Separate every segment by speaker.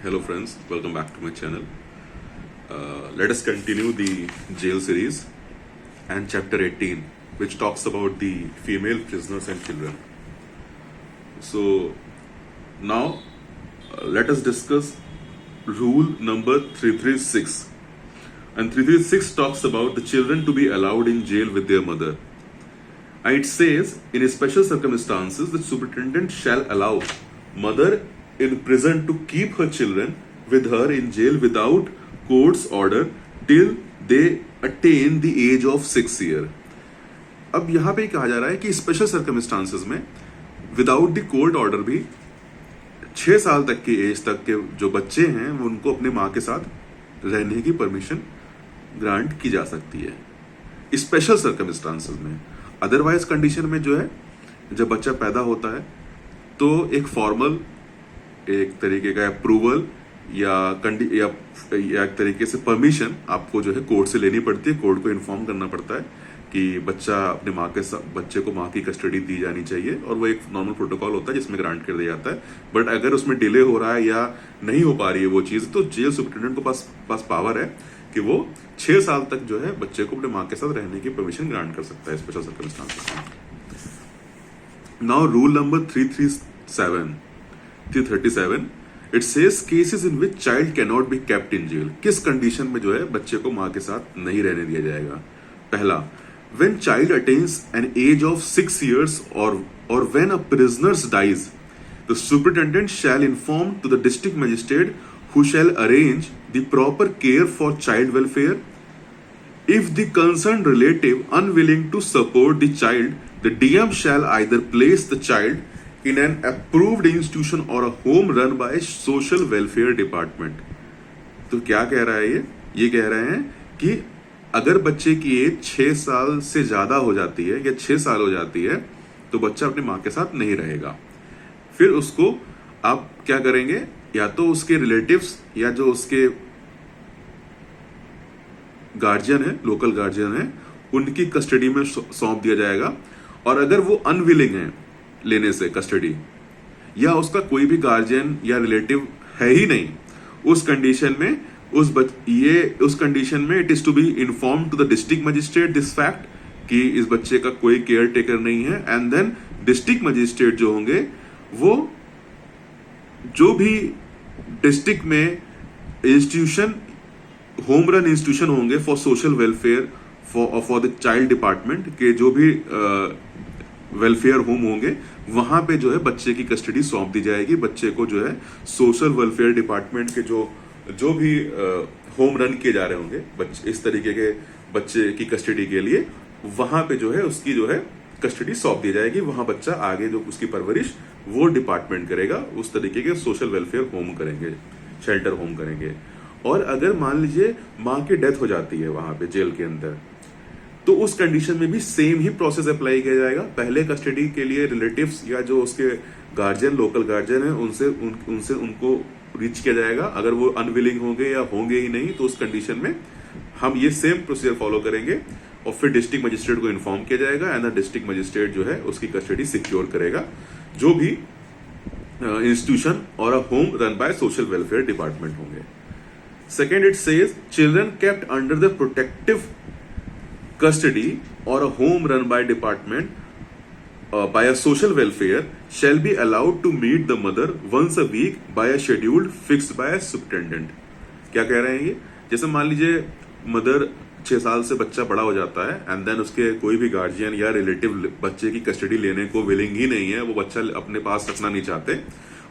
Speaker 1: Hello, friends. Welcome back to my channel. Let us continue the jail series and chapter 18, which talks about the female prisoners and children. So, now let us discuss rule number 336. And 336 talks about the children to be allowed in jail with their mother. And it says, in special circumstances, the superintendent shall allow mother in prison to keep her children with her in jail without court's order till they attain the age of 6 years. अब यहाँ पे कहा जा रहा है कि special circumstances में without the court order भी 6 साल तक की एज तक के जो बच्चे हैं वो उनको अपने माँ के साथ रहने की परमिशन ग्रांट की जा सकती है स्पेशल सर्कमस्टांसेस में. अदरवाइज कंडीशन में जो है जब बच्चा पैदा होता है तो एक फॉर्मल एक तरीके का अप्रूवल या एक तरीके से परमिशन आपको जो है कोर्ट से लेनी पड़ती है. कोर्ट को इन्फॉर्म करना पड़ता है कि बच्चा अपने माँ के साथ बच्चे को माँ की कस्टडी दी जानी चाहिए और वो एक नॉर्मल प्रोटोकॉल होता है जिसमें ग्रांट कर दिया जाता है. बट अगर उसमें डिले हो रहा है या नहीं हो पा रही है वो चीज़ तो जेल सुप्रिटेंडेंट को पास पावर है कि वो 6 साल तक जो है बच्चे को अपने माँ के साथ रहने की परमिशन ग्रांट कर सकता है स्पेशल सर्कमस्टांसेस में. Now rule number 337 it says cases in which child can not be kept in jail. किस कंडीशन में जो है बच्चे को माँ के साथ नहीं रहने दिया जाएगा. पहला, when child attains an age of 6 years और when a prisoner dies the superintendent shall inform to the district magistrate who shall arrange the proper care for child welfare. If the concerned relative unwilling to support the child, the DM shall either place the child in an approved institution or a home run by social welfare department. तो क्या कह रहा है ये कह रहे हैं कि अगर बच्चे की एज 6 साल से ज्यादा हो जाती है या 6 साल हो जाती है तो बच्चा अपनी माँ के साथ नहीं रहेगा. फिर उसको आप क्या करेंगे, या तो उसके रिलेटिव्स या जो उसके गार्जियन है, लोकल गार्जियन है, उनकी कस्टडी में सौंप दिया जाएगा. और अगर वो अनविलिंग है लेने से कस्टडी या उसका कोई भी गार्जियन या रिलेटिव है ही नहीं, उस कंडीशन में उस कंडीशन में it is to be inform to the district magistrate this fact कि इस बच्चे का कोई केयर टेकर नहीं है. एंड देन डिस्ट्रिक्ट मजिस्ट्रेट जो होंगे वो जो भी डिस्ट्रिक्ट में इंस्टीट्यूशन होम रन इंस्टीट्यूशन होंगे for social welfare for the child department के जो भी वेलफेयर होम होंगे वहां पे जो है बच्चे की कस्टडी सौंप दी जाएगी. बच्चे को जो है सोशल वेलफेयर डिपार्टमेंट के जो भी होम रन किए जा रहे होंगे इस तरीके के बच्चे की कस्टडी के लिए वहां पे जो है उसकी जो है कस्टडी सौंप दी जाएगी. वहां बच्चा आगे जो उसकी परवरिश वो डिपार्टमेंट करेगा. उस तरीके के सोशल वेलफेयर होम करेंगे, शेल्टर होम करेंगे. और अगर मान लीजिए माँ की डेथ हो जाती है वहां पे जेल के अंदर तो उस कंडीशन में भी सेम ही प्रोसेस अप्लाई किया जाएगा. पहले कस्टडी के लिए रिलेटिव्स या जो उसके गार्जियन लोकल गार्जियन है उनसे उनको रीच किया जाएगा. अगर वो अनविलिंग होंगे या होंगे ही नहीं तो उस कंडीशन में हम ये सेम प्रोसीजर फॉलो करेंगे और फिर डिस्ट्रिक्ट मजिस्ट्रेट को इन्फॉर्म किया जाएगा एंड द डिस्ट्रिक्ट मजिस्ट्रेट जो है उसकी कस्टडी सिक्योर करेगा जो भी इंस्टीट्यूशन और a home run by social welfare department होंगे. Second, it says children kept under the protective custody और a home run by department by a social welfare shall be allowed to meet the mother once a week by a schedule fixed by a superintendent. क्या कह रहे हैं ये, जैसे मान लीजिए mother 6 साल से बच्चा बड़ा हो जाता है एंड देन उसके कोई भी गार्जियन या रिलेटिव बच्चे की कस्टडी लेने को विलिंग ही नहीं है, वो बच्चा अपने पास रखना नहीं चाहते.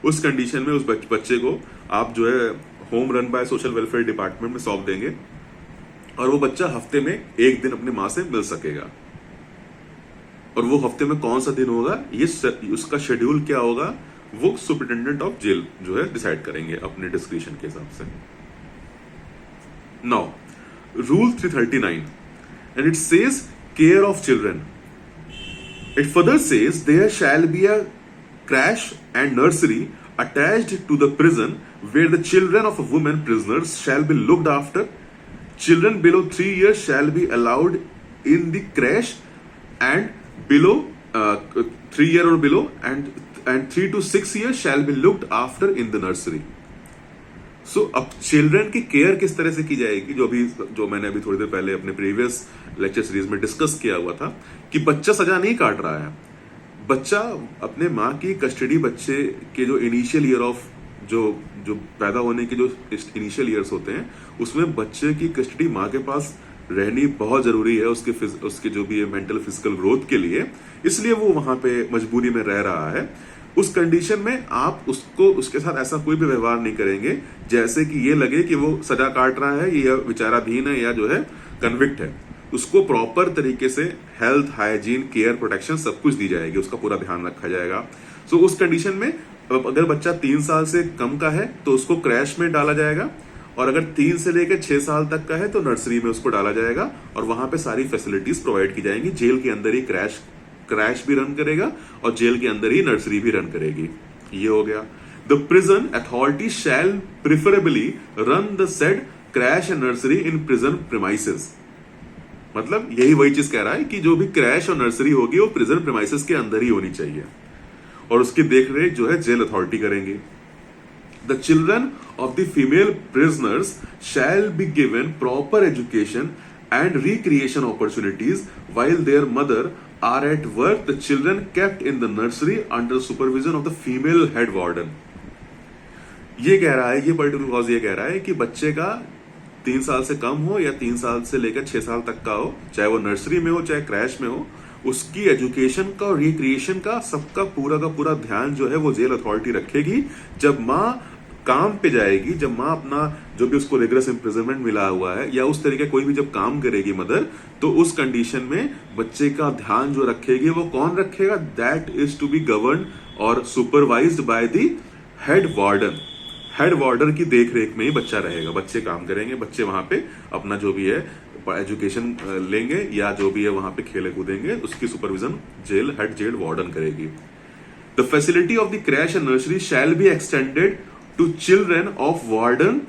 Speaker 1: उस कंडीशन में उस बच्चे को आप जो है home run by social welfare department में सौंप देंगे और वो बच्चा हफ्ते में 1 दिन अपनी माँ से मिल सकेगा. और वो हफ्ते में कौन सा दिन होगा ये उसका शेड्यूल क्या होगा वो सुपरिटेंडेंट ऑफ जेल जो है डिसाइड करेंगे अपने डिस्क्रिप्शन के हिसाब से. Now rule 339 and it says care of children. It further says there shall be a creche and nursery attached to the prison where the children of women prisoners shall be looked after. Children below 3 years shall be allowed in the crash and below 3 year or below and 3 to 6 years shall be looked after in the nursery. सो अब children की care किस तरह से की जाएगी, जो मैंने अभी थोड़ी देर पहले अपने प्रीवियस लेक्चर सीरीज में डिस्कस किया हुआ था कि बच्चा सजा नहीं काट रहा है। बच्चा अपने माँ की कस्टडी, बच्चे के जो इनिशियल ईयर ऑफ जो जो पैदा होने के जो इनिशियल ईयर्स होते हैं उसमें बच्चे की कस्टडी माँ के पास रहनी बहुत जरूरी है उसके जो भी मेंटल फिजिकल ग्रोथ के लिए, इसलिए वो वहां पे मजबूरी में रह रहा है। उस कंडीशन में आप उसके साथ ऐसा कोई भी व्यवहार नहीं करेंगे जैसे कि ये लगे कि वो सजा काट रहा है या विचाराधीन है या जो है कन्विक्ट है। उसको प्रॉपर तरीके से हेल्थ, हाइजीन, केयर, प्रोटेक्शन सब कुछ दी जाएगी, उसका पूरा ध्यान रखा जाएगा। सो उस कंडीशन में अगर बच्चा 3 साल से कम का है तो उसको क्रैश में डाला जाएगा, और अगर 3 से लेकर 6 साल तक का है तो नर्सरी में उसको डाला जाएगा, और वहां पे सारी फैसिलिटीज प्रोवाइड की जाएंगी। जेल के अंदर ही क्रैश भी रन करेगा और जेल के अंदर ही नर्सरी भी रन करेगी। ये हो गया। The prison authority shell preferably run the said crash and nursery in prison premises. मतलब यही वही चीज कह रहा है कि जो भी क्रैश और नर्सरी होगी वो प्रिजन प्रीमाइसेस के अंदर ही होनी चाहिए, और उसकी देखरेख जो है जेल अथॉरिटी करेंगी। The children of the female prisoners shall be given proper education and recreation opportunities while their mother are at work. The children kept in the nursery under supervision of the female head warden. ये कह रहा है, ये particular clause ये कह रहा है कि बच्चे का 3 साल से कम हो या 3 साल से लेकर 6 साल तक का हो, चाहे वो नर्सरी में हो चाहे क्रैश में हो, उसकी एजुकेशन का और रिक्रिएशन का सबका का पूरा ध्यान जो है वो जेल अथॉरिटी रखेगी। जब माँ काम पे जाएगी, जब माँ अपना जो भी उसको रिगरस इम्प्रिजनमेंट मिला हुआ है या उस तरीके कोई भी जब काम करेगी मदर, तो उस कंडीशन में बच्चे का ध्यान जो रखेगी वो कौन रखेगा? That is to be govern or supervised by the head warden. Head warder की देखरेख में ही बच्चा रहेगा। बच्चे काम करेंगे, बच्चे वहां पे अपना जो भी है एजुकेशन लेंगे या जो भी है वहां पे खेले कूदेंगे, उसकी सुपरविजन हेड जेल वार्डन करेगी। The facility of the creche and nursery shall be extended to children of warden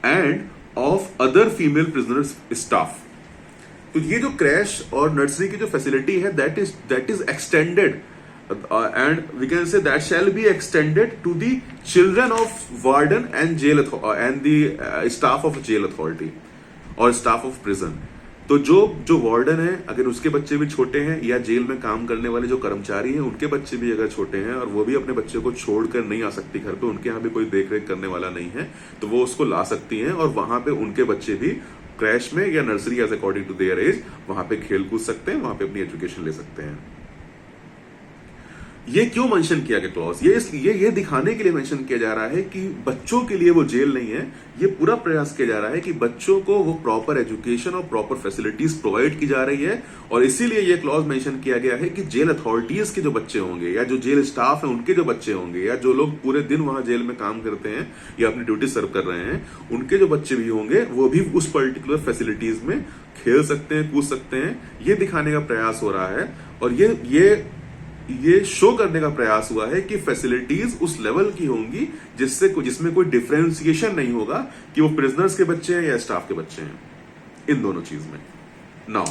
Speaker 1: and of other female prisoners staff. तो ये जो क्रैश और नर्सरी की जो फैसिलिटी है that is extended and we can say that shall be extended to the children of warden and the staff of jail authority और staff of prison। तो जो वार्डन है अगर उसके बच्चे भी छोटे हैं या जेल में काम करने वाले जो कर्मचारी हैं उनके बच्चे भी अगर छोटे हैं और वो भी अपने बच्चे को छोड़कर नहीं आ सकती घर पे, उनके यहाँ भी कोई देख रेख करने वाला नहीं है, तो वो उसको ला सकती हैं और वहां पे उनके बच्चे भी क्रैश में या nursery age according to their age वहां पे खेल कूद सकते हैं, वहां पे अपनी एजुकेशन ले सकते हैं। ये क्यों मेंशन किया गया क्लॉज? ये दिखाने के लिए मेंशन किया जा रहा है कि बच्चों के लिए वो जेल नहीं है। ये पूरा प्रयास किया जा रहा है कि बच्चों को वो प्रॉपर एजुकेशन और प्रॉपर फैसिलिटीज प्रोवाइड की जा रही है, और इसीलिए ये क्लॉज मेंशन किया गया है कि जेल अथॉरिटीज के जो बच्चे होंगे या जो जेल स्टाफ है उनके जो बच्चे होंगे या जो लोग पूरे दिन वहां जेल में काम करते हैं या अपनी ड्यूटी सर्व कर रहे हैं, उनके जो बच्चे भी होंगे वो भी उस पर्टिकुलर फैसिलिटीज में खेल सकते हैं, कूद सकते हैं। ये दिखाने का प्रयास हो रहा है और ये शो करने का प्रयास हुआ है कि फैसिलिटीज उस लेवल की होंगी जिसमें कोई डिफरेंशिएशन नहीं होगा कि वो प्रिजनर्स के बच्चे हैं या स्टाफ के बच्चे हैं, इन दोनों चीज में। Now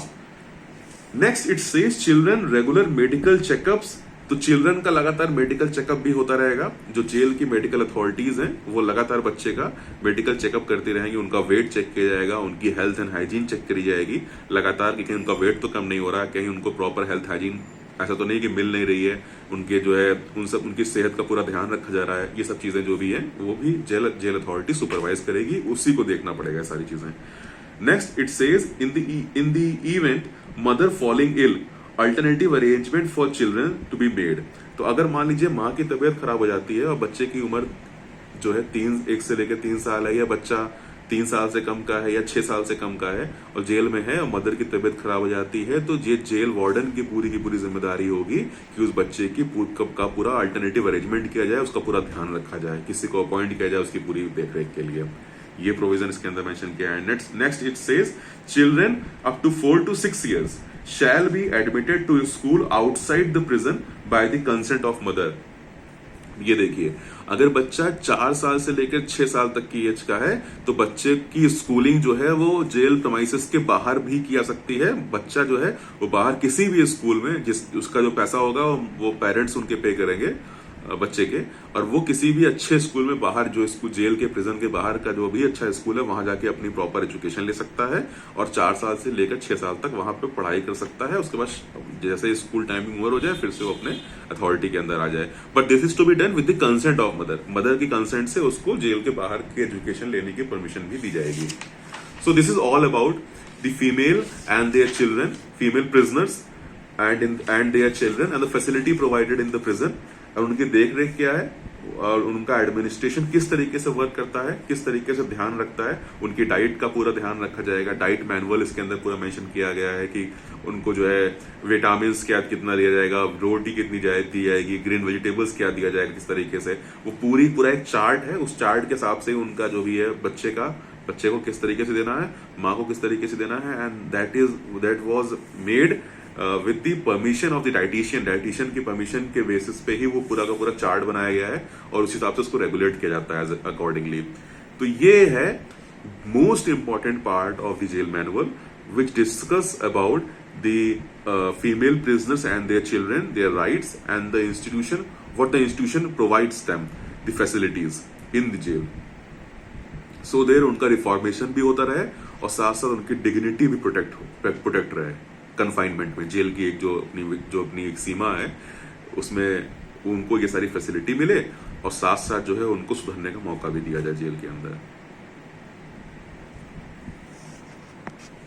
Speaker 1: next it says children regular medical checkups. तो चिल्ड्रन का लगातार मेडिकल चेकअप भी होता रहेगा। जो जेल की मेडिकल अथॉरिटीज हैं वो लगातार बच्चे का मेडिकल चेकअप करती रहेंगी, उनका वेट चेक किया जाएगा, उनकी हेल्थ एंड हाइजीन चेक करी जाएगी लगातार कि कहीं उनका वेट तो कम नहीं हो रहा, कहीं उनको प्रॉपर हेल्थ हाइजीन ऐसा तो नहीं कि मिल नहीं रही है, उनके जो है उनकी सेहत का पूरा ध्यान रखा जा रहा है। ये सब चीजें जो भी है वो भी जेल अथॉरिटी सुपरवाइज करेगी, उसी को देखना पड़ेगा सारी चीजें। Next it says in the event mother falling ill alternative arrangement for children to be made. तो अगर मान लीजिए माँ की तबीयत खराब हो जाती है और बच्चे की उम्र जो है 1 से लेकर 3 साल है, या बच्चा 3 साल से कम का है या 6 साल से कम का है और जेल में है और मदर की तबीयत खराब हो जाती है, तो ये जेल वार्डन की पूरी जिम्मेदारी होगी कि उस बच्चे की का पूरा अल्टरनेटिव अरेंजमेंट किया जाए, उसका पूरा ध्यान रखा जाए, किसी को अपॉइंट किया जाए उसकी पूरी देखरेख के लिए। ये प्रोविजन इसके अंदर मेंशन किया है। Next it says children up to 4 to 6 years shall be admitted to school outside the prison by the consent of mother। ये देखिए, अगर बच्चा 4 साल से लेकर 6 साल तक की एज का है तो बच्चे की स्कूलिंग जो है वो जेल प्रीमाइसेस के बाहर भी की जा सकती है। बच्चा जो है वो बाहर किसी भी स्कूल में उसका जो पैसा होगा वो पेरेंट्स उनके पे करेंगे, बच्चे के, और वो किसी भी अच्छे स्कूल में बाहर, जो स्कूल जेल के प्रिजन के बाहर का जो भी अच्छा स्कूल है वहां जाके अपनी प्रॉपर एजुकेशन ले सकता है और 4 साल से लेकर 6 साल तक वहां पे पढ़ाई कर सकता है। उसके बाद जैसे स्कूल टाइमिंग ओवर हो जाए फिर से वो अपने अथॉरिटी के अंदर आ जाए। But this is to be done with the consent of mother. Mother की कंसेंट से उसको जेल के बाहर की एजुकेशन लेने की परमिशन भी दी जाएगी। So this is all about the female and their children, female prisoners and their children and the facility provided in the prison, और उनकी देख रेख क्या है और उनका एडमिनिस्ट्रेशन किस तरीके से वर्क करता है, किस तरीके से ध्यान रखता है। उनकी डाइट का पूरा ध्यान रखा जाएगा। डाइट मैनुअल इसके अंदर पूरा मेंशन किया गया है कि उनको जो है विटामिन क्या कितना दिया जाएगा, रोटी कितनी दी जाएगी, ग्रीन वेजिटेबल्स क्या दिया जाएगा, किस तरीके से, वो पूरा एक चार्ट है। उस चार्ट के हिसाब से उनका जो भी है बच्चे को किस तरीके से देना है, माँ को किस तरीके से देना है, and that was made with the permission of the dietitian की परमिशन के बेसिस पे ही वो पूरा का पूरा चार्ट बनाया गया है और उस हिसाब से उसको रेगुलेट किया जाता है अकॉर्डिंगली। तो ये है most important part of the jail manual which discuss about the female prisoners and their children, their rights and the institution, what the institution provides them the facilities in the jail, so their उनका reformation भी होता रहे और साथ साथ उनकी dignity भी protect रहे कन्फाइनमेंट में। जेल की एक जो अपनी एक सीमा है उसमें उनको ये सारी फैसिलिटी मिले और साथ साथ जो है उनको सुधरने का मौका भी दिया जाए जेल के अंदर।